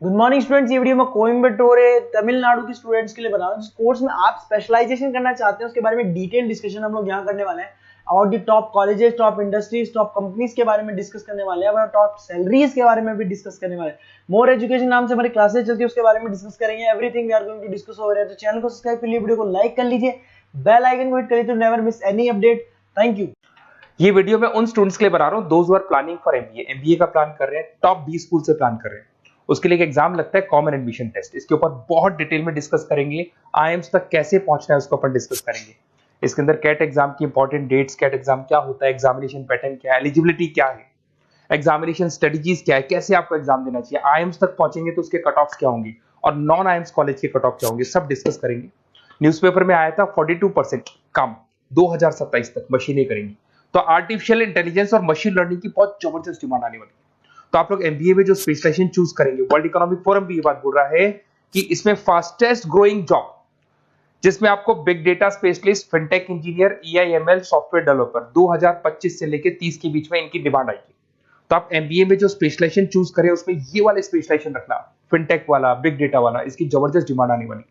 Good morning students, ये video मैं कोयम्बटूर तमिलनाडु के स्टूडेंट्स के लिए बना रहा हूँ। जिस कोर्स में आप स्पेशलाइजेशन करना चाहते हैं उसके बारे में डिटेल डिस्कशन हम लोग यहाँ करने वाले हैं। About the top colleges, top industries, top companies के बारे में डिस्कस करने वाले हैं। टॉप सैलरीज के बारे में भी डिस्कस करने वाले हैं। मोर एजुकेशन नाम से हमारी क्लासेस चलती है, उसके बारे में डिस्कस करेंगे। Everything we are going to discuss over here. तो चैनल को सब्सक्राइब कर लीजिए, वीडियो को लाइक कर लीजिए, बेल आइकन को हिट कर लीजिए to never miss any update. Thank you. ये वीडियो मैं उन स्टूडेंट्स के लिए बना रहा हूँ those who are planning for MBA का प्लान कर रहे हैं, टॉप 20 स्कूल से प्लान कर रहे हैं। उसके लिए एक एग्जाम लगता है कॉमन एडमिशन टेस्ट। इसके ऊपर बहुत डिटेल में डिस्कस करेंगे। आईएम्स तक कैसे पहुंचना है उसको अपन डिस्कस करेंगे। इसके अंदर कैट एग्जाम की इंपॉर्टेंट डेट्स, कैट एग्जाम क्या होता है, एग्जामिनेशन पैटर्न क्या है, एलिजिबिलिटी क्या है, एग्जामिनेशन स्ट्रेटजीज क्या है, कैसे आपको एग्जाम देना चाहिए, आईएम्स तक पहुंचेंगे तो उसके कट ऑफ्स क्या होंगे और नॉन आईएम्स कॉलेज के कट ऑफ क्या होंगे, सब डिस्कस करेंगे। न्यूज़पेपर में आया था 42% कम 2027 तक मशीनें करेंगी। तो आर्टिफिशियल इंटेलिजेंस और मशीन लर्निंग की बहुत जबरदस्त डिमांड आने वाली है। तो आप लोग एमबीए में जो स्पेशलाइजेशन चूज करेंगे, वर्ल्ड इकोनॉमिक फोरम भी ये बात बोल रहा है कि इसमें फास्टेस्ट ग्रोइंग जॉब जिसमें आपको big data specialist, fintech engineer, AI ML software developer 2025 से लेकर 30 के बीच में इनकी डिमांड आएगी। तो आप एमबीए में जो स्पेशलाइजेशन चूज करें उसमें ये वाले स्पेशलाइजेशन रखना, फिनटेक वाला, बिग डेटा वाला, इसकी जबरदस्त डिमांड आने वाली।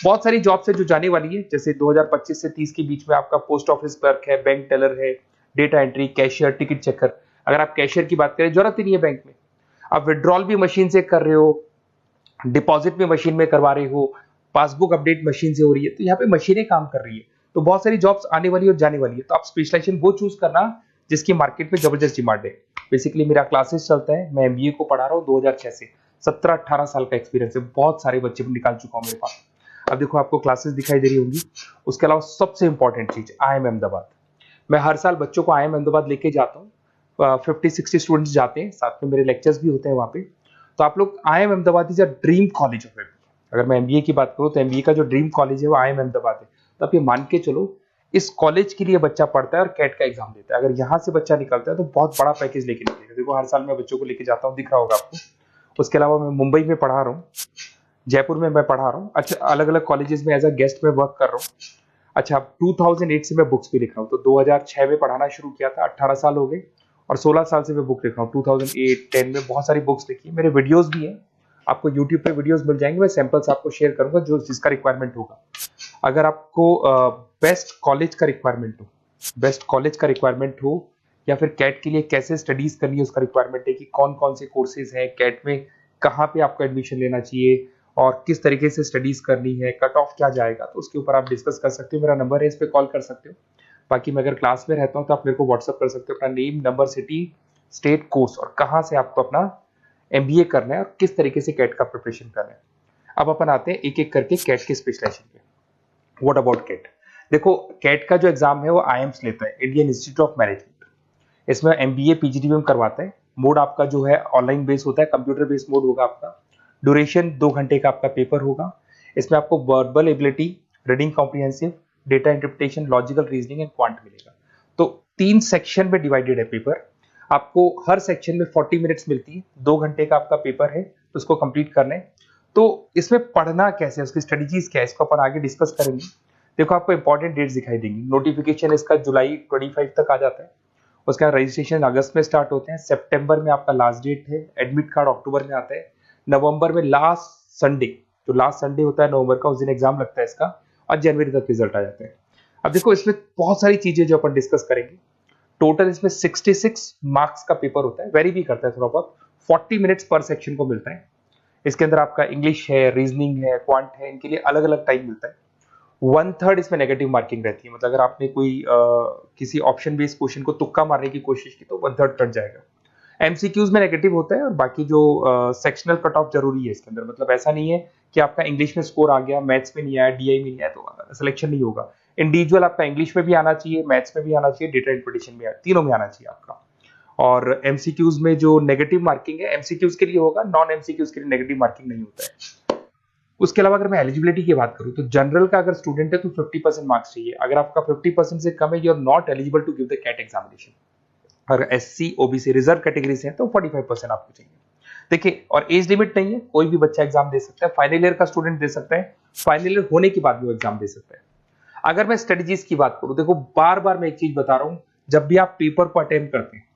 बहुत सारी जॉब्स है जो जाने वाली है, जैसे 2025 से 30 के बीच में आपका पोस्ट ऑफिस क्लर्क है, बैंक टेलर है, data entry, cashier, ticket checker. अगर आप कैशियर की बात करें, जरूरत ही नहीं है बैंक में, आप विड्रॉल भी मशीन से कर रहे हो, डिपॉजिट भी मशीन में करवा रहे हो, पासबुक अपडेट मशीन से हो रही है, तो यहाँ पे मशीनें काम कर रही है। तो बहुत सारी जॉब्स आने वाली और जाने वाली है। तो आप स्पेशलाइजेशन वो चूज करना जिसकी मार्केट में जबरदस्त डिमांड है। बेसिकली मेरा क्लासेस चलता है, मैं एमबीए को पढ़ा रहा हूँ 2006 से। 17-18 साल का एक्सपीरियंस है, बहुत सारे बच्चे निकाल चुका हूँ मेरे पास। अब देखो आपको क्लासेस दिखाई दे रही होंगी। उसके अलावा सबसे इंपॉर्टेंट चीज IIM अहमदाबाद। मैं हर साल बच्चों को IIM अहमदाबाद लेके जाता हूँ। 50-60 स्टूडेंट्स जाते हैं, साथ में मेरे लेक्चर्स भी होते हैं वहाँ पे। तो आप लोग, IIM Ahmedabad is a dream college of MBA. अगर मैं एमबीए की बात करूँ तो एमबीए का जो ड्रीम कॉलेज है वो IIM अहमदाबाद है। तो आप ये मान के चलो, इस कॉलेज के लिए बच्चा पढ़ता है और कैट का एग्जाम देता है। अगर यहाँ से बच्चा निकलता है तो बहुत बड़ा पैकेज लेके निकलेगा। देखो हर साल मैं बच्चों को लेके जाता हूँ, दिख रहा होगा आपको। उसके अलावा मैं मुंबई में पढ़ा रहा हूँ, जयपुर में मैं पढ़ा रहा हूँ। अच्छा, अलग अलग कॉलेजेस में एज अ गेस्ट में वर्क कर रहा हूँ। अच्छा, 2008 से मैं बुक्स भी लिख रहा हूँ। तो 2006 में पढ़ाना शुरू किया था, 18 साल हो गए, और 16 साल से मैं बुक लिख रहा हूँ। 2008-10 में बहुत सारी बुक्स लिखी, मेरे वीडियोस भी हैं, आपको यूट्यूब पे वीडियोस मिल जाएंगे। मैं सैंपल्स आपको शेयर करूंगा जो जिसका रिक्वायरमेंट होगा। अगर आपको बेस्ट कॉलेज का रिक्वायरमेंट हो या फिर कैट के लिए कैसे स्टडीज करनी है उसका रिक्वायरमेंट है कि कौन कौन से कोर्सेज हैं कैट में, कहाँ पे आपको एडमिशन लेना चाहिए और किस तरीके से स्टडीज करनी है, कट ऑफ क्या जाएगा, तो उसके ऊपर आप डिस्कस कर सकते हो। मेरा नंबर है, इस पर कॉल कर सकते हो। बाकी मैं अगर क्लास में रहता हूँ तो आप मेरे को व्हाट्सअप कर सकते हो, अपना name, number, city, state, course और कहाँ से आपको अपना एमबीए करना है और किस तरीके से कैट का प्रिपरेशन करना है। अब अपन आते हैं एक एक करके कैट के स्पेशलाइजेशन पे। What about CAT? देखो, कैट का जो एग्जाम है वो आईएम्स लेता है, इंडियन इंस्टीट्यूट ऑफ मैनेजमेंट। इसमें एमबीए पीजीडीएम करवाता है। मोड आपका जो है ऑनलाइन बेस होता है, कंप्यूटर बेस्ड मोड होगा आपका। ड्यूरेशन 2 घंटे का आपका पेपर होगा। इसमें आपको verbal ability, reading comprehensive, data interpretation, logical reasoning and quant मिलेगा। तो 3 सेक्शन में डिवाइडेड है पेपर। आपको हर सेक्शन में 40 मिनट्स मिलती है। 2 घंटे का आपका पेपर है, तो उसको कंप्लीट करना है। तो इसमें पढ़ना कैसे है, उसकी स्ट्रेटजीज क्या है, इसको अपन आगे डिस्कस करेंगे। देखो आपको इंपॉर्टेंट डेट्स दिखाई देंगी। नोटिफिकेशन इसका जुलाई 25 तक आ जाता है। उसका रजिस्ट्रेशन अगस्त में स्टार्ट होते हैं, सितंबर में आपका लास्ट डेट है, एडमिट कार्ड अक्टूबर में आता है, नवंबर में लास्ट संडे, जो लास्ट संडे होता है नवंबर का, उस दिन एग्जाम लगता है इसका, और जनवरी तक रिजल्ट आ जाता है। अब देखो इसमें बहुत सारी चीजें जो अपन डिस्कस करेंगे। टोटल इसमें 66 मार्क्स का पेपर होता है, वेरी भी करता है थोड़ा बहुत। 40 मिनट्स पर सेक्शन को मिलता है। इसके अंदर आपका इंग्लिश है, रीजनिंग है, क्वांट है, इनके लिए अलग अलग टाइम मिलता है। 1/3 इसमें नेगेटिव मार्किंग रहती है, मतलब अगर आपने कोई किसी ऑप्शन बेस्ड क्वेश्चन को तुक्का मारने की कोशिश की तो 1/3 कट जाएगा। एमसीक्यूज में नेगेटिव होता है, और बाकी जो सेक्शनल कट ऑफ जरूरी है इसके अंदर। मतलब ऐसा नहीं है कि आपका इंग्लिश में स्कोर आ गया, मैथ्स में नहीं आया, डीआई में नहीं आया तो सिलेक्शन नहीं होगा। इंडिविजुअल आपका इंग्लिश में भी आना चाहिए, मैथ्स में भी आना चाहिए, डेटा इंटरप्रिटेशन में, तीनों में आना चाहिए आपका। और एमसीक्यूज में जो नेगेटिव मार्किंग है एमसीक्यूज के लिए होगा, नॉन एमसीक्यूज के लिए नेगेटिव मार्किंग नहीं होता है। उसके अलावा अगर मैं एलिजिबिलिटी की बात करूं तो जनरल का अगर स्टूडेंट है तो 50% मार्क्स चाहिए। अगर आपका 50% से कम है, you are not eligible to give the CAT examination. अगर एससी, ओबीसी, रिजर्व कैटेगरी से है तो 45% आपको चाहिए। देखिए, और एज लिमिट नहीं है, कोई भी बच्चा एग्जाम दे सकता है। फाइनल ईयर का स्टूडेंट दे सकता है, फाइनल ईयर होने के बाद भी वो एग्जाम दे सकता है। अगर मैं स्ट्रेटजीज की बात करूं, देखो बार बार मैं एक चीज बता रहा हूं, जब भी आप पेपर को अटेम्प्ट करते हैं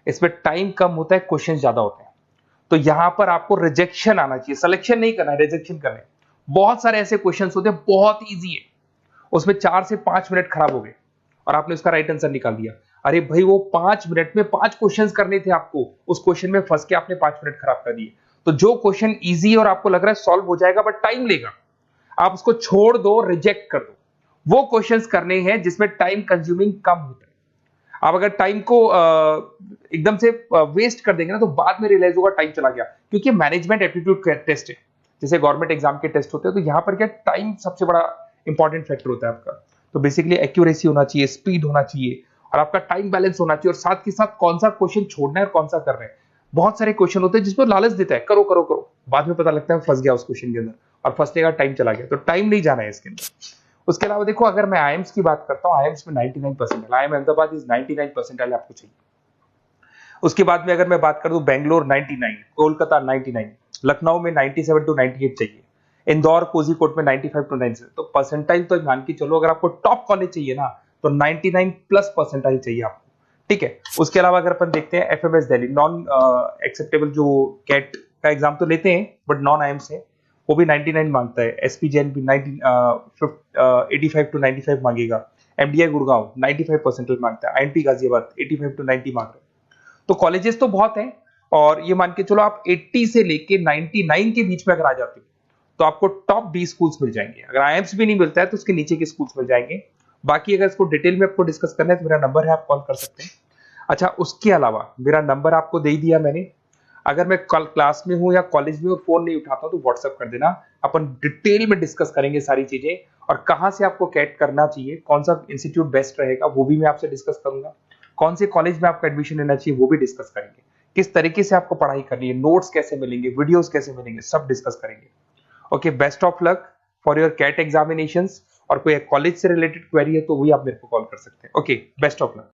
इसमें टाइम कम होता है, क्वेश्चन ज्यादा होते हैं। तो यहाँ पर आपको रिजेक्शन आना चाहिए, सिलेक्शन नहीं करना है, रिजेक्शन करना है। बहुत सारे ऐसे क्वेश्चंस होते हैं बहुत इजी है, उसमें 4 से 5 मिनट खराब हो गए और आपने उसका राइट आंसर निकाल दिया। अरे भाई वो 5 मिनट में 5 क्वेश्चंस करने थे आपको, उस क्वेश्चन में फंस के आपने 5 मिनट खराब कर दिए। तो जो क्वेश्चन इजी और आपको लग रहा है सॉल्व हो जाएगा बट टाइम लेगा, आप उसको छोड़ दो, रिजेक्ट कर दो। वो क्वेश्चंस करने हैं जिसमें टाइम कंज्यूमिंग कम होता है। आप अगर टाइम को एकदम से वेस्ट कर देंगे ना तो बाद में रियलाइज होगा टाइम चला गया, क्योंकि मैनेजमेंट एप्टीट्यूड टेस्ट है, जैसे गवर्नमेंट एग्जाम के टेस्ट होते हैं। तो यहाँ पर क्या टाइम सबसे बड़ा इंपॉर्टेंट फैक्टर होता है आपका। तो बेसिकली एक्यूरेसी होना चाहिए, स्पीड होना चाहिए और आपका टाइम बैलेंस होना चाहिए, और साथ के साथ कौन सा क्वेश्चन छोड़ना है और कौन सा करना है। बहुत सारे क्वेश्चन होते हैं जिसमें लालच देता है करो करो करो, बाद में पता लगता है फंस गया उस क्वेश्चन के अंदर और फंसने का टाइम चला गया। तो टाइम नहीं जाना है इसके अंदर। उसके अलावा देखो, अगर मैं आईएम्स की बात करता हूँ, आईएम्स में 99% आईएम अहमदाबाद इज 99% आपको चाहिए। उसके बाद में अगर मैं बात कर दूं, बेंगलोर 99, कोलकाता 99, लखनऊ में 97 to 98 चाहिए, इंदौर कोझीकोड में 95 to 97। तो परसेंटाइल तो मान के चलो, अगर आपको टॉप कॉलेज चाहिए ना तो 99 प्लस परसेंटाइल चाहिए आपको, ठीक है। उसके अलावा अगर अपन देखते हैं एफएमएस दिल्ली, नॉन एक्सेप्टेबल जो कैट का एग्जाम तो लेते हैं बट नॉन आईएम्स है, वो भी 99 मांगता है। एसपी जैन भी 85 to 95 मांगेगा। एमडीआई गुड़गांव 95% मांगता है। आईएनपी गाजियाबाद 85 to 90 मांग रहे हैं। तो कॉलेजेस तो बहुत हैं, और ये मान के चलो आप 80 से लेके 99 के बीच में अगर आ जाते हो तो आपको टॉप 20 स्कूल्स मिल जाएंगे। अगर आईएम्स भी नहीं मिलता है तो उसके नीचे के स्कूल्स मिल जाएंगे। बाकी अगर इसको डिटेल में आपको डिस्कस करना है तो मेरा नंबर है, आप कॉल कर सकते हैं। अच्छा, उसके अलावा मेरा नंबर आपको दे दिया मैंने, अगर मैं कल क्लास में हूं या कॉलेज में फोन नहीं उठाता तो व्हाट्सएप कर देना, अपन डिटेल में डिस्कस करेंगे सारी चीजें, और कहां से आपको कैट करना चाहिए, कौन सा इंस्टीट्यूट बेस्ट रहेगा वो भी मैं आपसे डिस्कस करूंगा, कौन से कॉलेज में आपका एडमिशन लेना चाहिए वो भी डिस्कस करेंगे, किस तरीके से आपको पढ़ाई करनी है, नोट्स कैसे मिलेंगे, वीडियोस कैसे मिलेंगे, सब डिस्कस करेंगे। Okay, best of luck for your CAT examinations. और कोई कॉलेज से रिलेटेड क्वेरी है तो वही आप मेरे को कॉल कर सकते हैं। Okay, best of luck.